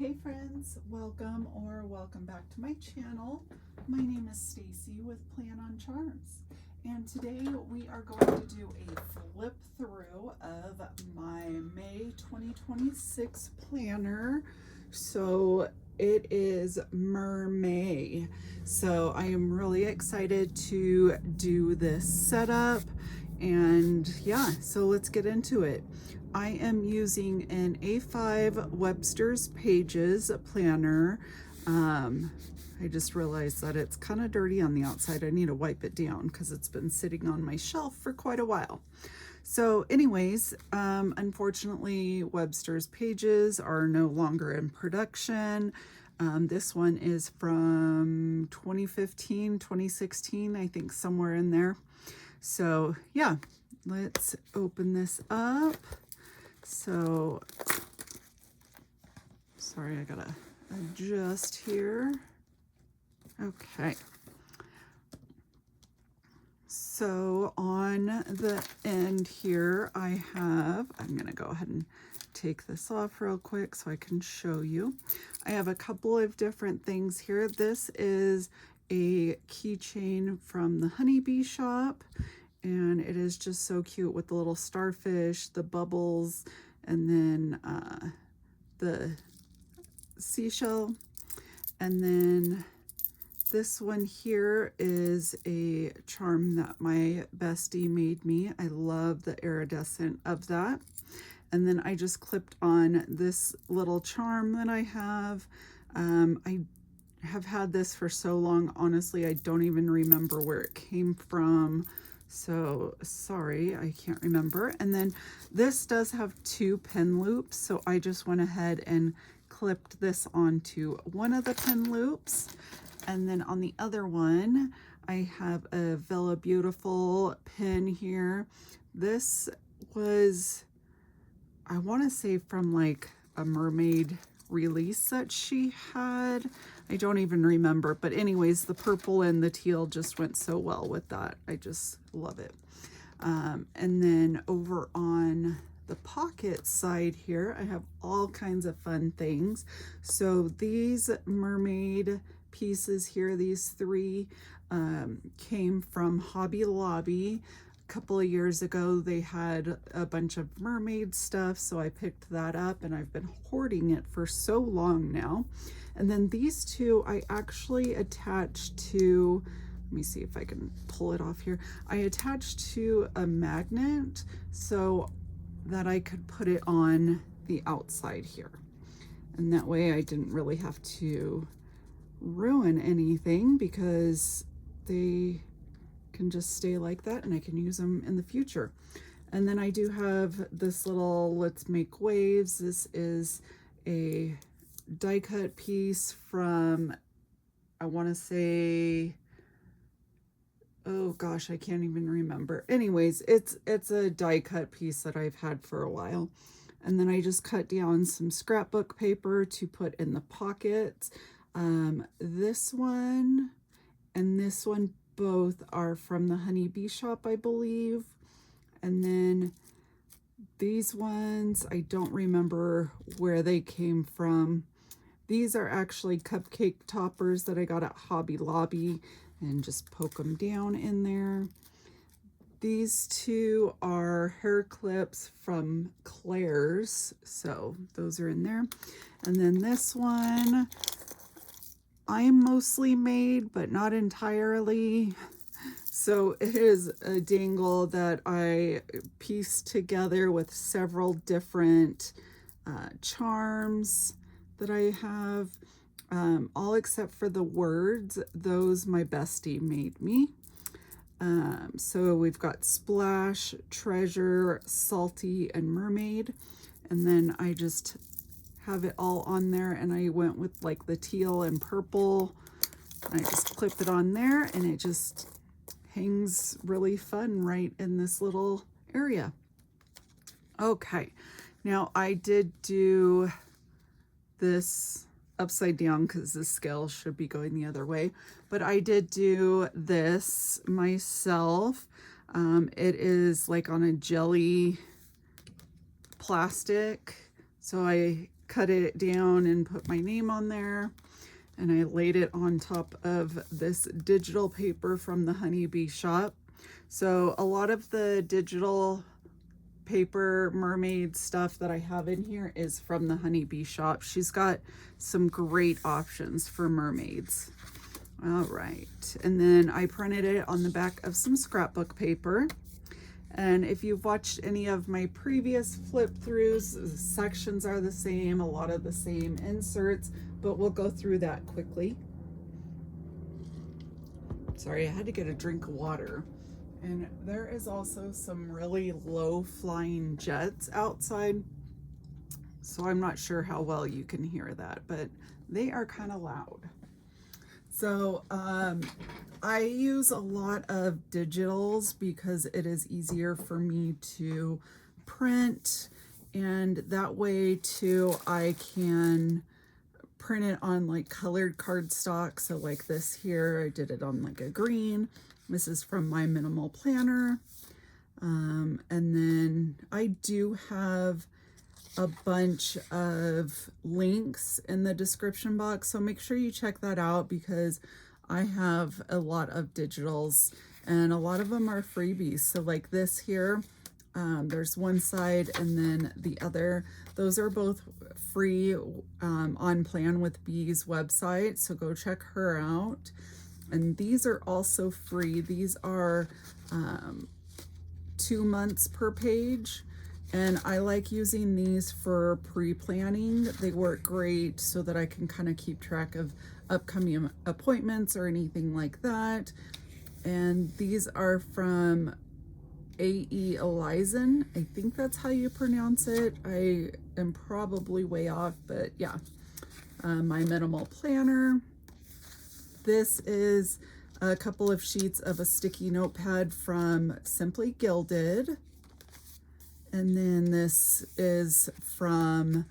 Hey friends, welcome back to my channel. My name is Stacy with Plan on Charms, and today we are going to do a flip through of my May 2026 planner. So it is Mer-May. So I am really excited to do this setup, and yeah, so let's get into it. I am using an A5 Webster's Pages planner. I just realized that it's kind of dirty on the outside. I need to wipe it down because it's been sitting on my shelf for quite a while. So anyways, unfortunately, Webster's Pages are no longer in production. This one is from 2015, 2016, I think somewhere in there. So yeah, let's open this up. So, sorry, I gotta adjust here. Okay. So on the end here, I'm gonna go ahead and take this off real quick so I can show you. I have a couple of different things here. This is a keychain from the honeybee shop, and it is just so cute with the little starfish, the bubbles, and then the seashell. And then this one here is a charm that my bestie made me. I love the iridescent of that. And then I just clipped on this little charm that I have. I have had this for so long, honestly, I don't even remember where it came from. So sorry, I can't remember. And then this does have 2 pin loops, so I just went ahead and clipped this onto one of the pin loops. And then on the other one, I have a Vella Beautiful pin here. This was, I want to say, from like a mermaid release that she had. I don't even remember, but anyways, the purple and the teal just went so well with that. I just love it. And then over on the pocket side here, I have all kinds of fun things. So these mermaid pieces here, these 3 came from Hobby Lobby. Couple of years ago they had a bunch of mermaid stuff, so I picked that up and I've been hoarding it for so long now. And then these 2 I actually attached to, let me see if I can pull it off here. I attached to a magnet so that I could put it on the outside here, and that way I didn't really have to ruin anything because they can just stay like that and I can use them in the future. And then I do have this little Let's Make Waves. This is a die cut piece from, I want to say, oh gosh, I can't even remember. Anyways, it's a die cut piece that I've had for a while. And then I just cut down some scrapbook paper to put in the pockets. This one and this one both are from the honeybee shop, I believe. And then these ones, I don't remember where they came from. These are actually cupcake toppers that I got at Hobby Lobby, and just poke them down in there. These 2 are hair clips from Claire's, so those are in there. And then this one, I mostly made, but not entirely. So it is a dangle that I pieced together with several different charms that I have, all except for the words. Those my bestie made me. So we've got Splash, Treasure, Salty, and Mermaid. And then I just have it all on there, and I went with like the teal and purple. I just clipped it on there, and it just hangs really fun right in this little area. Okay, now I did do this upside down because the scale should be going the other way, but I did do this myself. It is like on a jelly plastic, so I cut it down and put my name on there. And I laid it on top of this digital paper from the Honeybee shop. So a lot of the digital paper mermaid stuff that I have in here is from the Honeybee shop. She's got some great options for mermaids. All right, and then I printed it on the back of some scrapbook paper. And if you've watched any of my previous flip throughs, the sections are the same, a lot of the same inserts, but we'll go through that quickly. Sorry, I had to get a drink of water. And there is also some really low flying jets outside. So I'm not sure how well you can hear that, but they are kind of loud. So I use a lot of digitals because it is easier for me to print, and that way too I can print it on like colored cardstock. So like this here, I did it on like a green. This is from my minimal planner. And then I do have a bunch of links in the description box, so make sure you check that out because I have a lot of digitals and a lot of them are freebies. So like this here, there's one side and then the other. Those are both free on Plan with Bee's website, so go check her out. And these are also free. These are 2 months per page. And I like using these for pre-planning. They work great so that I can kind of keep track of upcoming appointments or anything like that. And these are from A.E. Elizen. I think that's how you pronounce it. I am probably way off, but yeah. My minimal planner. This is a couple of sheets of a sticky notepad from Simply Gilded. And then this is from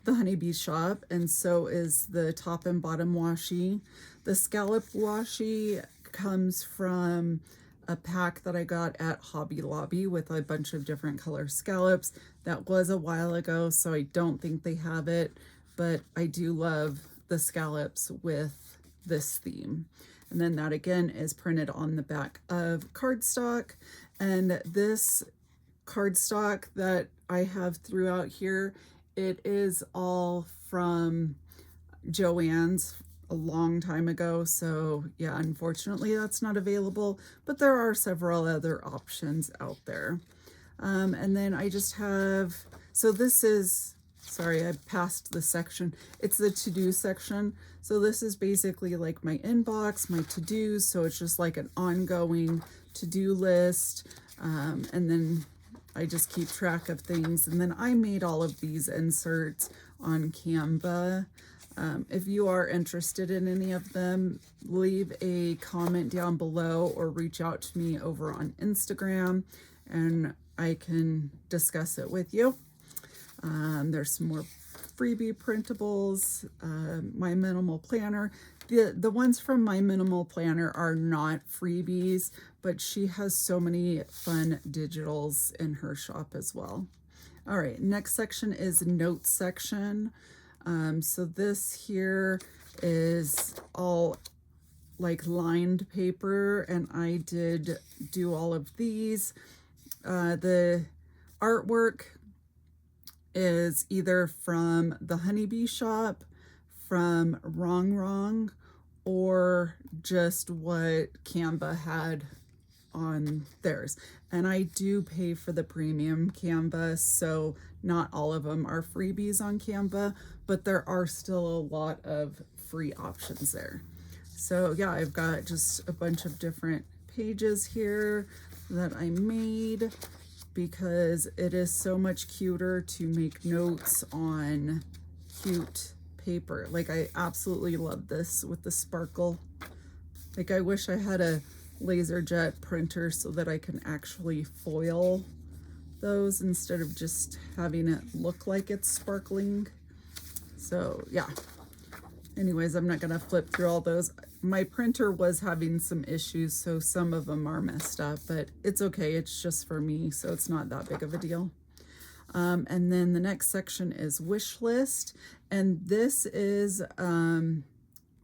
the Honeybee shop, and so is the top and bottom washi. The scallop washi comes from a pack that I got at Hobby Lobby with a bunch of different color scallops. That was a while ago, so I don't think they have it, but I do love the scallops with this theme. And then that again is printed on the back of cardstock. And this cardstock that I have throughout here, it is all from Joann's a long time ago. So yeah, unfortunately that's not available, but there are several other options out there. And then I just have, so this is, sorry, I passed the section. It's the to-do section. So this is basically like my inbox, my to-dos. So it's just like an ongoing to-do list. And then I just keep track of things. And then I made all of these inserts on Canva. If you are interested in any of them, leave a comment down below or reach out to me over on Instagram and I can discuss it with you. There's some more freebie printables, my minimal planner. The ones from my minimal planner are not freebies, but she has so many fun digitals in her shop as well. All right, next section is notes section. So this here is all like lined paper, and I did do all of these. The artwork is either from the Honeybee shop, from Wrong, or just what Canva had on theirs. And I do pay for the premium Canva, so not all of them are freebies on Canva, but there are still a lot of free options there. So yeah, I've got just a bunch of different pages here that I made because it is so much cuter to make notes on cute paper. Like, I absolutely love this with the sparkle. Like, I wish I had a laser jet printer so that I can actually foil those instead of just having it look like it's sparkling. So yeah, anyways, I'm not gonna flip through all those. My printer was having some issues, so some of them are messed up, but it's okay. It's just for me, so it's not that big of a deal. And then the next section is wish list. And this is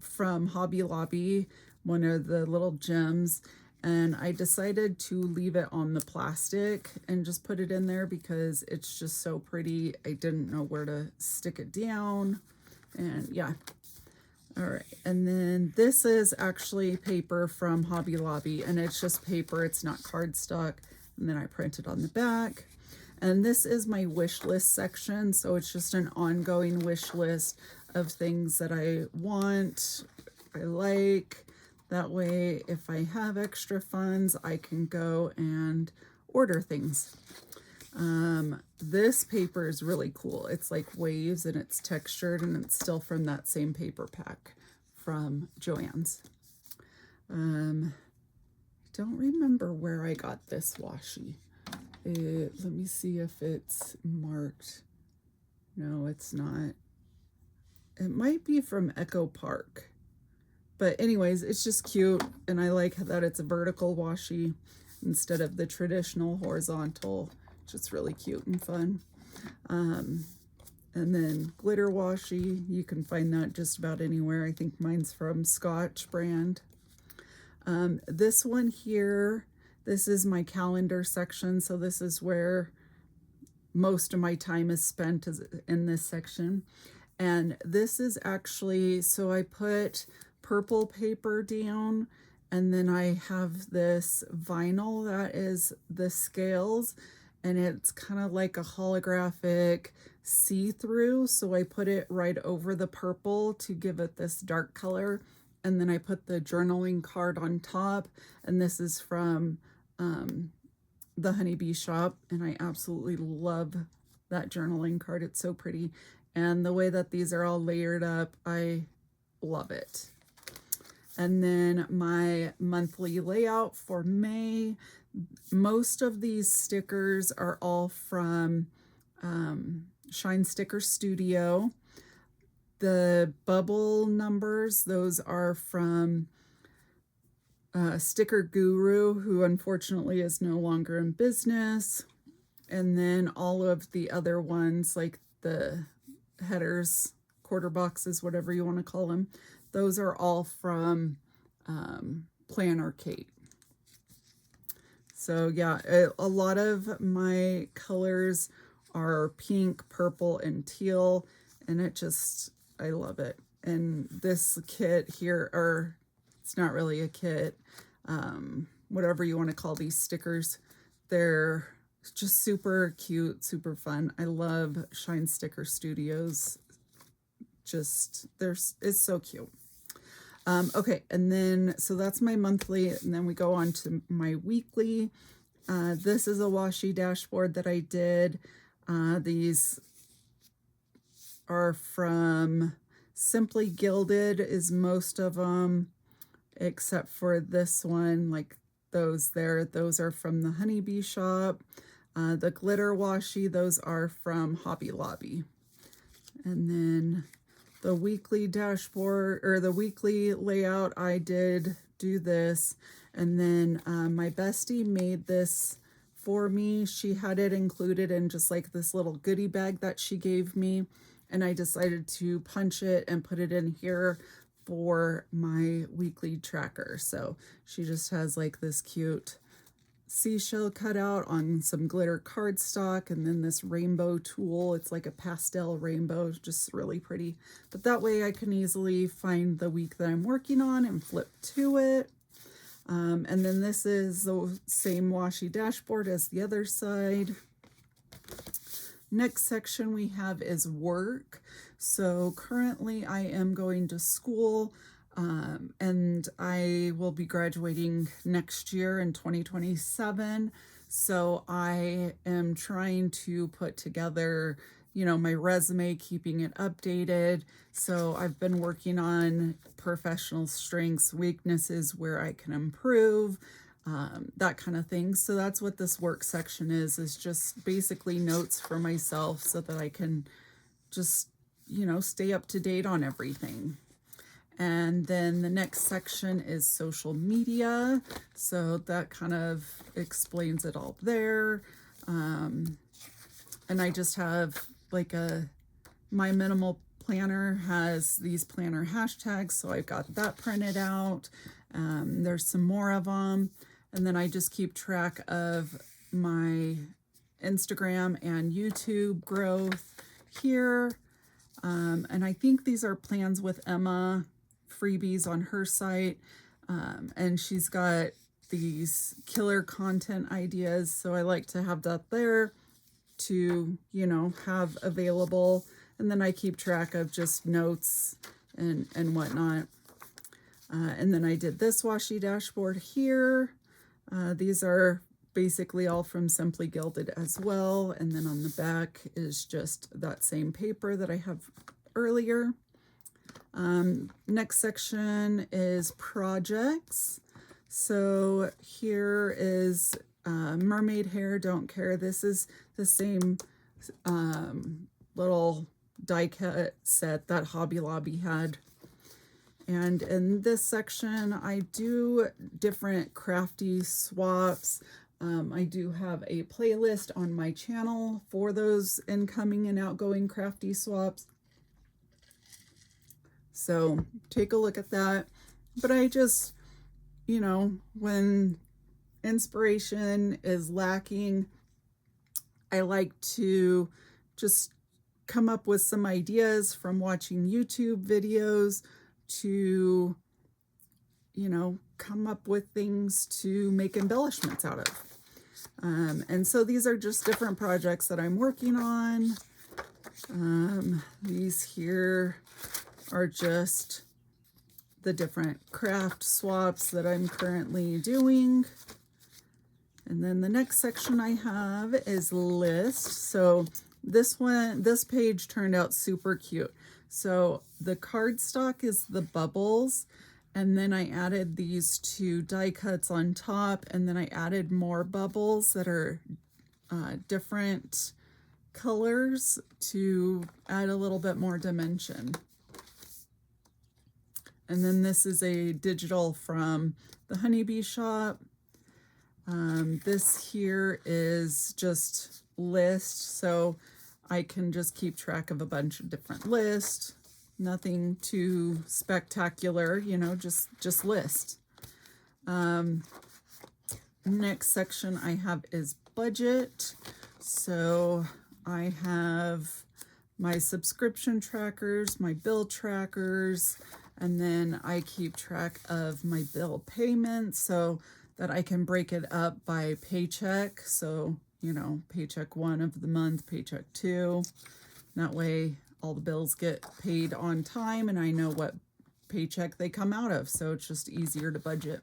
from Hobby Lobby, one of the little gems. And I decided to leave it on the plastic and just put it in there because it's just so pretty. I didn't know where to stick it down. And yeah. All right. And then this is actually paper from Hobby Lobby, and it's just paper. It's not cardstock. And then I printed on the back. And this is my wish list section. So it's just an ongoing wish list of things that I want, I like. That way, if I have extra funds, I can go and order things. This paper is really cool. It's like waves and it's textured, and it's still from that same paper pack from Joann's. I don't remember where I got this washi. Let me see if it's marked. No, it's not. It might be from Echo Park. But anyways, it's just cute, and I like that it's a vertical washi instead of the traditional horizontal. Just really cute and fun. And then glitter washi, you can find that just about anywhere. I think mine's from Scotch brand. This one here, this is my calendar section. So this is where most of my time is spent, is in this section. And this is actually, so I put purple paper down, and then I have this vinyl that is the scales, and it's kind of like a holographic see-through. So I put it right over the purple to give it this dark color. And then I put the journaling card on top, and this is from the Honeybee shop, and I absolutely love that journaling card. It's so pretty, and the way that these are all layered up, I love it. And then my monthly layout for May, most of these stickers are all from Shine Sticker Studio. The bubble numbers, those are from Sticker Guru, who unfortunately is no longer in business. And then all of the other ones, like the headers, quarter boxes, whatever you want to call them, those are all from Planner Kate. So yeah, a lot of my colors are pink, purple, and teal, and it just, I love it. And this kit here, or it's not really a kit, whatever you want to call these stickers, they're just super cute, super fun. I love Shine Sticker Studios. Just, it's so cute. Okay, and then, so that's my monthly, and then we go on to my weekly. This is a washi dashboard that I did. These are from Simply Gilded, is most of them, except for this one, like those there. Those are from the Honeybee shop. The glitter washi, those are from Hobby Lobby. And then the weekly dashboard, or the weekly layout, I did do this. And then my bestie made this for me. She had it included in just like this little goodie bag that she gave me. And I decided to punch it and put it in here for my weekly tracker. So she just has like this cute seashell cut out on some glitter cardstock, and then this rainbow tool. It's like a pastel rainbow, just really pretty. But that way I can easily find the week that I'm working on and flip to it. And then this is the same washi dashboard as the other side. Next section we have is work. So currently I am going to school, and I will be graduating next year in 2027. So I am trying to put together, you know, my resume, keeping it updated. So I've been working on professional strengths, weaknesses, where I can improve, that kind of thing. So that's what this work section is just basically notes for myself so that I can just, you know, stay up to date on everything. And then the next section is social media. So that kind of explains it all there. and I just have like my minimal planner has these planner hashtags, so I've got that printed out. There's some more of them, and then I just keep track of my Instagram and YouTube growth here. And I think these are plans with Emma freebies on her site. And she's got these killer content ideas, so I like to have that there to, you know, have available. And then I keep track of just notes and whatnot. And then I did this washi dashboard here. These are basically all from Simply Gilded as well. And then on the back is just that same paper that I have earlier. Next section is projects. So here is mermaid hair, don't care. This is the same little die cut set that Hobby Lobby had. And in this section, I do different crafty swaps. I do have a playlist on my channel for those incoming and outgoing crafty swaps. So take a look at that. But I just, you know, when inspiration is lacking, I like to just come up with some ideas from watching YouTube videos to, you know, come up with things to make embellishments out of. And so these are just different projects that I'm working on. These here are just the different craft swaps that I'm currently doing. And then the next section I have is list. So this page turned out super cute. So the cardstock is the bubbles, and then I added these two die cuts on top, and then I added more bubbles that are different colors to add a little bit more dimension. And then this is a digital from the Honeybee shop. This here is just list, so I can just keep track of a bunch of different lists. Nothing too spectacular, you know, just list. Next section I have is budget. So I have my subscription trackers, my bill trackers, and then I keep track of my bill payments so that I can break it up by paycheck. So, you know, paycheck 1 of the month, paycheck 2. That way all the bills get paid on time and I know what paycheck they come out of. So it's just easier to budget.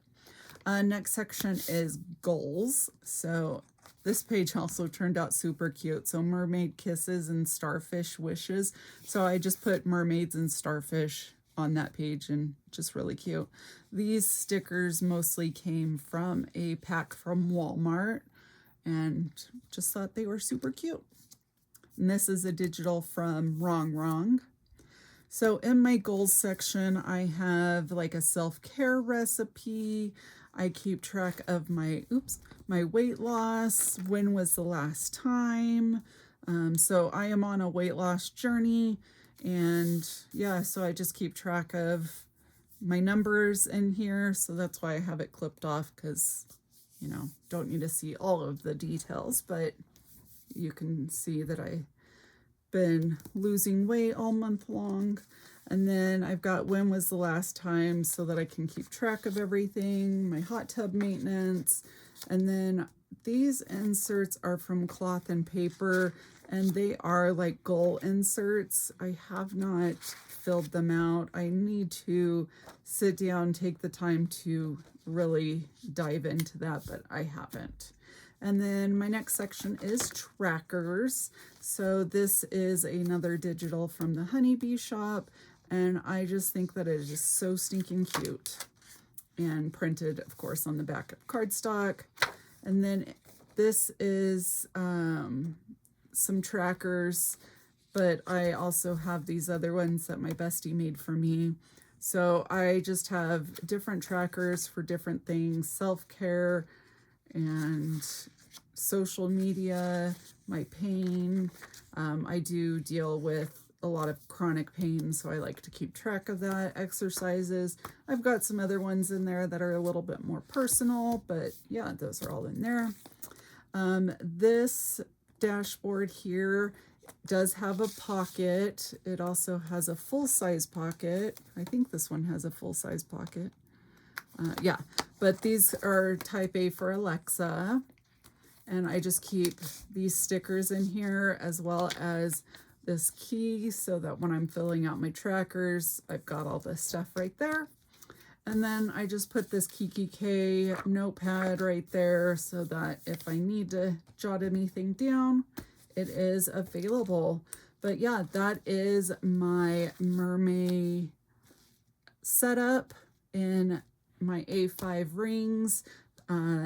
Next section is goals. So this page also turned out super cute. So mermaid kisses and starfish wishes. So I just put mermaids and starfish on that page, and just really cute. These stickers mostly came from a pack from Walmart, and just thought they were super cute. And this is a digital from Wrong. So in my goals section, I have like a self-care recipe. I keep track of my weight loss. When was the last time? So I am on a weight loss journey, and yeah, so I just keep track of my numbers in here. So that's why I have it clipped off, because, you know, don't need to see all of the details, but you can see that I've been losing weight all month long. And then I've got when was the last time, so that I can keep track of everything, my hot tub maintenance. And then these inserts are from Cloth and Paper, and they are like goal inserts. I have not filled them out. I need to sit down, take the time to really dive into that, but I haven't. And then my next section is trackers. So this is another digital from the Honeybee shop, and I just think that it is just so stinking cute. And printed, of course, on the back of cardstock. And then this is some trackers, but I also have these other ones that my bestie made for me. So I just have different trackers for different things, self-care and social media, my pain. I do deal with a lot of chronic pain, so I like to keep track of that. Exercises. I've got some other ones in there that are a little bit more personal, but yeah, those are all in there. This dashboard here does have a pocket. It also has a full-size pocket. I think this one has a full-size pocket. Yeah, but these are type A for Alexa. And I just keep these stickers in here as well as this key so that when I'm filling out my trackers, I've got all this stuff right there. And then I just put this Kiki K notepad right there so that if I need to jot anything down, it is available. But yeah, that is my Mer-May setup in my A5 rings.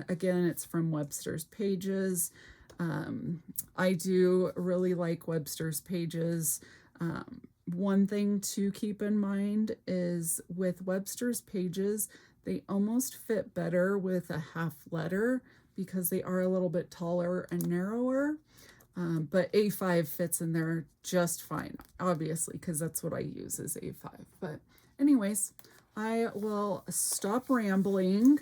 Again, it's from Webster's Pages. I do really like Webster's Pages. One thing to keep in mind is with Webster's Pages, they almost fit better with a half letter because they are a little bit taller and narrower. But A5 fits in there just fine, obviously, because that's what I use is A5. But anyways, I will stop rambling.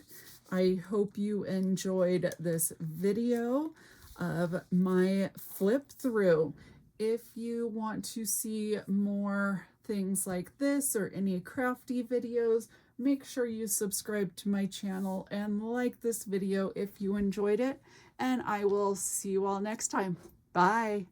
I hope you enjoyed this video of my flip through. If you want to see more things like this or any crafty videos, make sure you subscribe to my channel and like this video if you enjoyed it. And I will see you all next time. Bye.